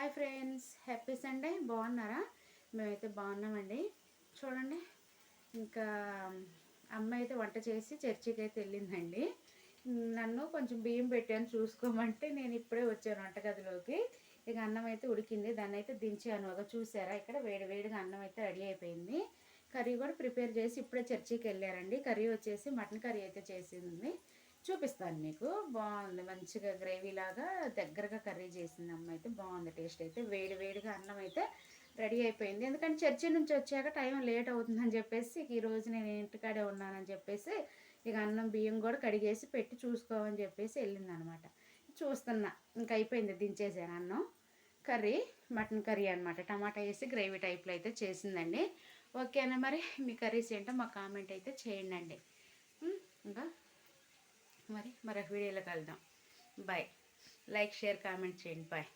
Hi friends, happy Sunday. బాగున్నారా? మేమైతే బాగున్నామండి. చూడండి, ఇంకా అమ్మ అయితే వంట చేసి చర్చికి అయితే వెళ్ళిందండి. నన్ను కొంచెం బియ్యం పెట్టాను చూసుకోమంటే నేను ఇప్పుడే వచ్చాను వంటగదిలోకి. ఇక అన్నం అయితే ఉడికింది, దాన్ని అయితే దించాను. ఒక చూసారా, ఇక్కడ వేడి వేడిగా అన్నం అయితే రెడీ అయిపోయింది. కర్రీ కూడా ప్రిపేర్ చేసి ఇప్పుడే చర్చికి వెళ్ళారండి. కర్రీ వచ్చేసి మటన్ కర్రీ అయితే చేసింది, చూపిస్తాను మీకు. బాగుంది, మంచిగా గ్రేవీ లాగా దగ్గరగా కర్రీ చేసింది అమ్మ. అయితే బాగుంది, టేస్ట్ అయితే. వేడి వేడిగా అన్నం అయితే రెడీ అయిపోయింది. ఎందుకంటే చర్చి నుంచి వచ్చాక టైం లేట్ అవుతుందని చెప్పేసి ఈరోజు నేను ఇంటికాడే ఉన్నానని చెప్పేసి ఇక అన్నం బియ్యం కూడా కడిగేసి పెట్టి చూసుకోమని చెప్పేసి వెళ్ళిందనమాట. చూస్తున్నా, ఇంకా అయిపోయింది, దించేసాను అన్నం. కర్రీ మటన్ కర్రీ అనమాట, టమాటా వేసి గ్రేవీ టైప్లో అయితే చేసిందండి. ఓకేనా, మరి మీ కర్రీస్ ఏంటో మా కామెంట్ అయితే చేయండి. ఇంకా మరి మరొక వీడియోలో కలుద్దాం. బాయ్. లైక్, షేర్, కామెంట్ చేయండి. బాయ్.